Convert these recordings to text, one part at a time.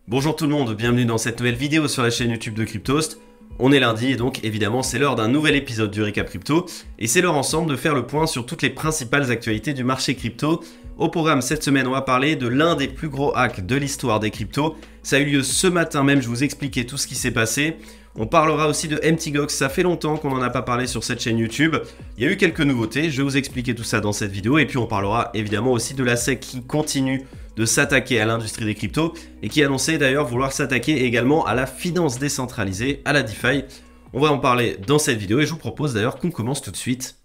Bonjour tout le monde, bienvenue dans cette nouvelle vidéo sur la chaîne YouTube de Cryptost. On est lundi et donc évidemment c'est l'heure d'un nouvel épisode du Récap Crypto et c'est l'heure ensemble de faire le point sur toutes les principales actualités du marché crypto. Au programme cette semaine on va parler de l'un des plus gros hacks de l'histoire des cryptos. Ça a eu lieu ce matin même, je vous expliquais tout ce qui s'est passé. On parlera aussi de MTGOX, ça fait longtemps qu'on n'en a pas parlé sur cette chaîne YouTube. Il y a eu quelques nouveautés, je vais vous expliquer tout ça dans cette vidéo. Et puis on parlera évidemment aussi de la SEC qui continue de s'attaquer à l'industrie des cryptos et qui annonçait d'ailleurs vouloir s'attaquer également à la finance décentralisée, à la DeFi. On va en parler dans cette vidéo et je vous propose d'ailleurs qu'on commence tout de suite.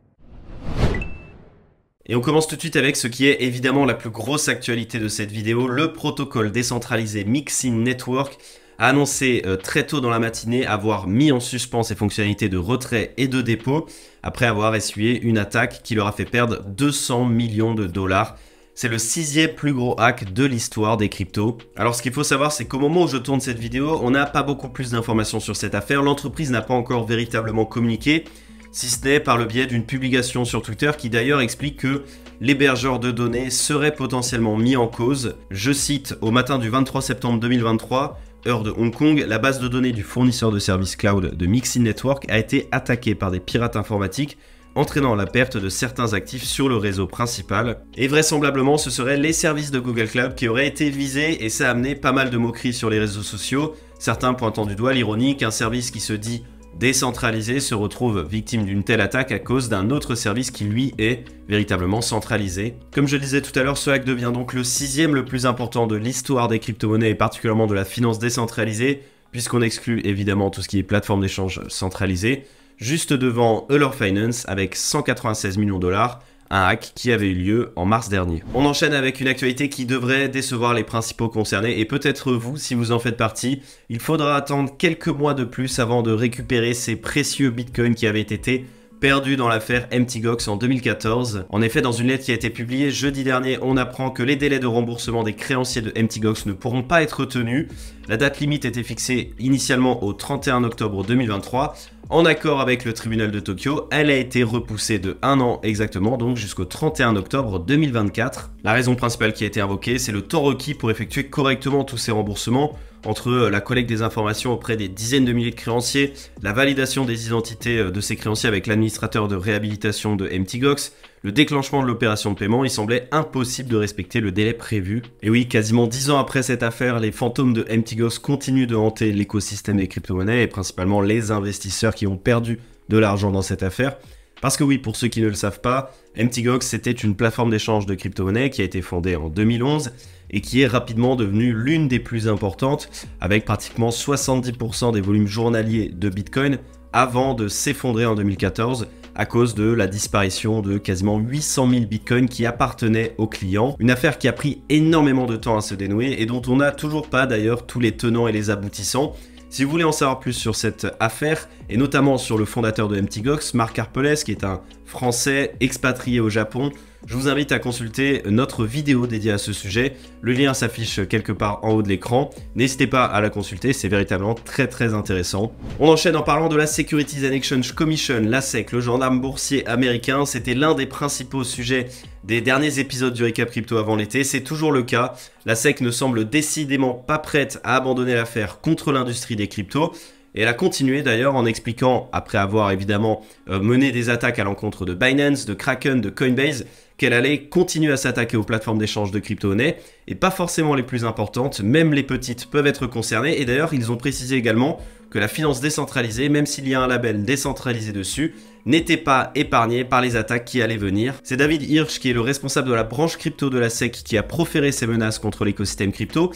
Et on commence tout de suite avec ce qui est évidemment la plus grosse actualité de cette vidéo, le protocole décentralisé Mixin Network a annoncé très tôt dans la matinée avoir mis en suspens ses fonctionnalités de retrait et de dépôt après avoir essuyé une attaque qui leur a fait perdre 200 millions de dollars. C'est le 6e plus gros hack de l'histoire des cryptos. Alors ce qu'il faut savoir, c'est qu'au moment où je tourne cette vidéo, on n'a pas beaucoup plus d'informations sur cette affaire. L'entreprise n'a pas encore véritablement communiqué, si ce n'est par le biais d'une publication sur Twitter qui d'ailleurs explique que l'hébergeur de données serait potentiellement mis en cause. Je cite, au matin du 23 septembre 2023, heure de Hong Kong, la base de données du fournisseur de services cloud de Mixin Network a été attaquée par des pirates informatiques, entraînant la perte de certains actifs sur le réseau principal. Et vraisemblablement, ce seraient les services de Google Cloud qui auraient été visés et ça a amené pas mal de moqueries sur les réseaux sociaux, certains pointant du doigt l'ironie qu'un service qui se dit décentralisé se retrouve victime d'une telle attaque à cause d'un autre service qui lui est véritablement centralisé. Comme je le disais tout à l'heure, ce hack devient donc le 6e le plus important de l'histoire des crypto-monnaies et particulièrement de la finance décentralisée, puisqu'on exclut évidemment tout ce qui est plateforme d'échange centralisée, juste devant Euler Finance avec 196 millions de dollars, un hack qui avait eu lieu en mars dernier. On enchaîne avec une actualité qui devrait décevoir les principaux concernés et peut-être vous si vous en faites partie. Il faudra attendre quelques mois de plus avant de récupérer ces précieux bitcoins qui avaient été perdus dans l'affaire MTGOX en 2014. En effet, dans une lettre qui a été publiée jeudi dernier, on apprend que les délais de remboursement des créanciers de MTGOX ne pourront pas être tenus. La date limite était fixée initialement au 31 octobre 2023. En accord avec le tribunal de Tokyo, elle a été repoussée de 1 an exactement, donc jusqu'au 31 octobre 2024. La raison principale qui a été invoquée, c'est le temps requis pour effectuer correctement tous ces remboursements, entre la collecte des informations auprès des dizaines de milliers de créanciers, la validation des identités de ces créanciers avec l'administrateur de réhabilitation de MTGOX, le déclenchement de l'opération de paiement, il semblait impossible de respecter le délai prévu. Et oui, quasiment 10 ans après cette affaire, les fantômes de MTGOX continuent de hanter l'écosystème des crypto-monnaies et principalement les investisseurs qui ont perdu de l'argent dans cette affaire. Parce que oui, pour ceux qui ne le savent pas, MTGOX c'était une plateforme d'échange de crypto-monnaies qui a été fondée en 2011 et qui est rapidement devenue l'une des plus importantes avec pratiquement 70% des volumes journaliers de Bitcoin avant de s'effondrer en 2014 à cause de la disparition de quasiment 800 000 bitcoins qui appartenaient aux clients. Une affaire qui a pris énormément de temps à se dénouer et dont on n'a toujours pas d'ailleurs tous les tenants et les aboutissants. Si vous voulez en savoir plus sur cette affaire, et notamment sur le fondateur de MTGOX, Marc Harpelès, qui est un Français expatrié au Japon, je vous invite à consulter notre vidéo dédiée à ce sujet. Le lien s'affiche quelque part en haut de l'écran. N'hésitez pas à la consulter, c'est véritablement très intéressant. On enchaîne en parlant de la Securities and Exchange Commission, la SEC, le gendarme boursier américain. C'était l'un des principaux sujets des derniers épisodes du Récap Crypto avant l'été. C'est toujours le cas. La SEC ne semble décidément pas prête à abandonner l'affaire contre l'industrie des cryptos. Et elle a continué d'ailleurs en expliquant, après avoir évidemment mené des attaques à l'encontre de Binance, de Kraken, de Coinbase, qu'elle allait continuer à s'attaquer aux plateformes d'échange de crypto-monnaies, et pas forcément les plus importantes, même les petites peuvent être concernées, et d'ailleurs ils ont précisé également que la finance décentralisée, même s'il y a un label décentralisé dessus, n'était pas épargnée par les attaques qui allaient venir. C'est David Hirsch qui est le responsable de la branche crypto de la SEC qui a proféré ces menaces contre l'écosystème crypto.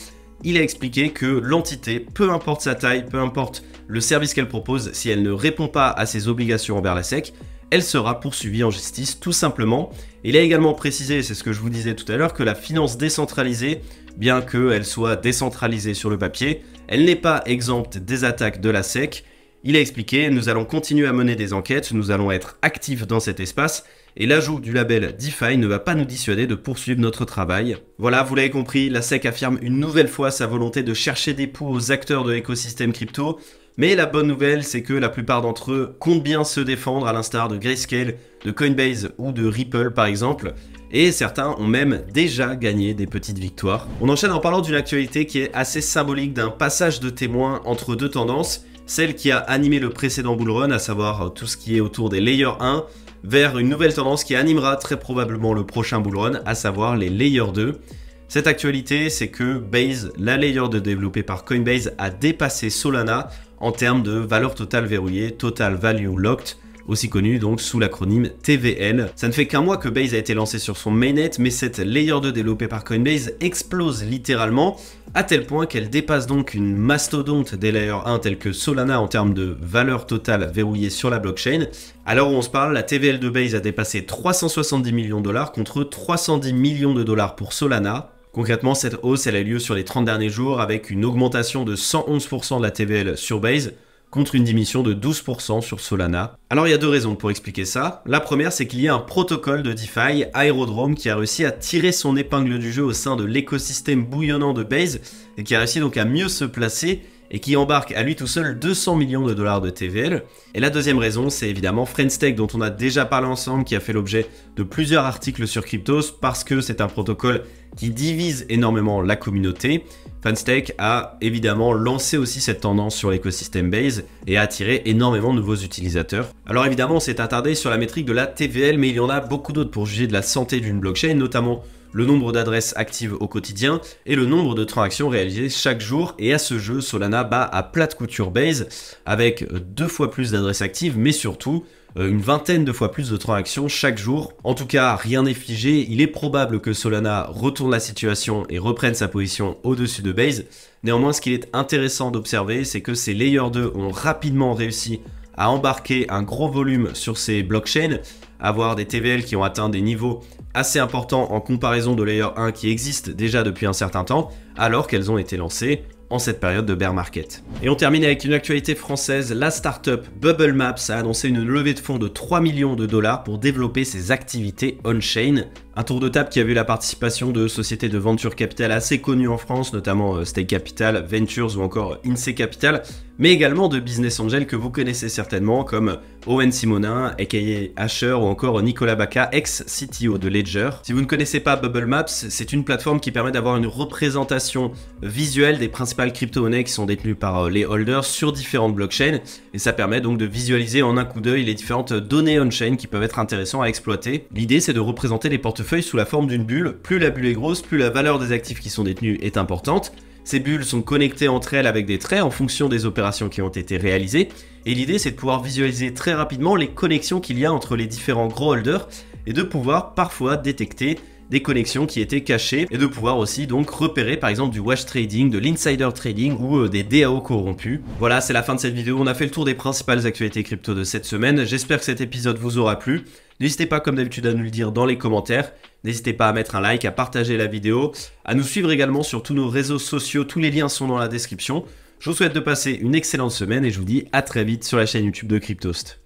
Il a expliqué que l'entité, peu importe sa taille, peu importe le service qu'elle propose, si elle ne répond pas à ses obligations envers la SEC, elle sera poursuivie en justice tout simplement. Il a également précisé, c'est ce que je vous disais tout à l'heure, que la finance décentralisée, bien qu'elle soit décentralisée sur le papier, elle n'est pas exempte des attaques de la SEC. Il a expliqué, nous allons continuer à mener des enquêtes, nous allons être actifs dans cet espace, et l'ajout du label DeFi ne va pas nous dissuader de poursuivre notre travail. Voilà, vous l'avez compris, la SEC affirme une nouvelle fois sa volonté de chercher des poux aux acteurs de l'écosystème crypto, mais la bonne nouvelle, c'est que la plupart d'entre eux comptent bien se défendre, à l'instar de Grayscale, de Coinbase ou de Ripple par exemple. et certains ont même déjà gagné des petites victoires. On enchaîne en parlant d'une actualité qui est assez symbolique d'un passage de témoin entre deux tendances, celle qui a animé le précédent bull run, à savoir tout ce qui est autour des Layer 1, vers une nouvelle tendance qui animera très probablement le prochain bull run, à savoir les Layer 2. Cette actualité, c'est que Base, la Layer 2 développée par Coinbase, a dépassé Solana en termes de valeur totale verrouillée, Total Value Locked, aussi connu donc sous l'acronyme TVL. Ça ne fait qu'un mois que Base a été lancé sur son mainnet, mais cette Layer 2 développée par Coinbase explose littéralement, à tel point qu'elle dépasse donc une mastodonte des Layer 1 tels que Solana en termes de valeur totale verrouillée sur la blockchain. À l'heure où on se parle, la TVL de Base a dépassé 370 millions de dollars contre 310 millions de dollars pour Solana. Concrètement, cette hausse elle a eu lieu sur les 30 derniers jours avec une augmentation de 111% de la TVL sur Base, contre une diminution de 12% sur Solana. Alors il y a deux raisons pour expliquer ça. La première, c'est qu'il y a un protocole de DeFi, Aerodrome, qui a réussi à tirer son épingle du jeu au sein de l'écosystème bouillonnant de Base, et qui a réussi donc à mieux se placer, et qui embarque à lui tout seul 200 millions de dollars de TVL. Et la deuxième raison, c'est évidemment Friendstake, dont on a déjà parlé ensemble, qui a fait l'objet de plusieurs articles sur Cryptos, parce que c'est un protocole qui divise énormément la communauté. Friendstake a évidemment lancé aussi cette tendance sur l'écosystème Base et a attiré énormément de nouveaux utilisateurs. Alors évidemment, on s'est attardé sur la métrique de la TVL, mais il y en a beaucoup d'autres pour juger de la santé d'une blockchain, notamment le nombre d'adresses actives au quotidien et le nombre de transactions réalisées chaque jour. Et à ce jeu, Solana bat à plate couture Base avec 2 fois plus d'adresses actives, mais surtout une vingtaine de fois plus de transactions chaque jour. En tout cas, rien n'est figé. Il est probable que Solana retourne la situation et reprenne sa position au-dessus de Base. Néanmoins, ce qu'il est intéressant d'observer, c'est que ces Layer 2 ont rapidement réussi à embarquer un gros volume sur ces blockchains, avoir des TVL qui ont atteint des niveaux assez importants en comparaison de Layer 1 qui existent déjà depuis un certain temps, alors qu'elles ont été lancées en cette période de bear market. Et on termine avec une actualité française. La startup Bubble Maps a annoncé une levée de fonds de 3 millions de dollars pour développer ses activités on-chain. Un tour de table qui a vu la participation de sociétés de venture capital assez connues en France, notamment Stake Capital, Ventures ou encore INSEE Capital, mais également de business angels que vous connaissez certainement comme Owen Simonin, aka Asher, ou encore Nicolas Baca, ex-CTO de Ledger. Si vous ne connaissez pas Bubble Maps, c'est une plateforme qui permet d'avoir une représentation visuelle des principales crypto-monnaies qui sont détenues par les holders sur différentes blockchains, et ça permet donc de visualiser en un coup d'œil les différentes données on-chain qui peuvent être intéressantes à exploiter. L'idée, c'est de représenter les portefeuilles sous la forme d'une bulle. Plus la bulle est grosse, plus la valeur des actifs qui sont détenus est importante. Ces bulles sont connectées entre elles avec des traits en fonction des opérations qui ont été réalisées. Et l'idée, c'est de pouvoir visualiser très rapidement les connexions qu'il y a entre les différents gros holders et de pouvoir parfois détecter des connexions qui étaient cachées et de pouvoir aussi donc repérer par exemple du wash trading, de l'insider trading ou des DAO corrompus. Voilà, c'est la fin de cette vidéo. On a fait le tour des principales actualités crypto de cette semaine. J'espère que cet épisode vous aura plu. N'hésitez pas comme d'habitude à nous le dire dans les commentaires. N'hésitez pas à mettre un like, à partager la vidéo, à nous suivre également sur tous nos réseaux sociaux. Tous les liens sont dans la description. Je vous souhaite de passer une excellente semaine et je vous dis à très vite sur la chaîne YouTube de Cryptost.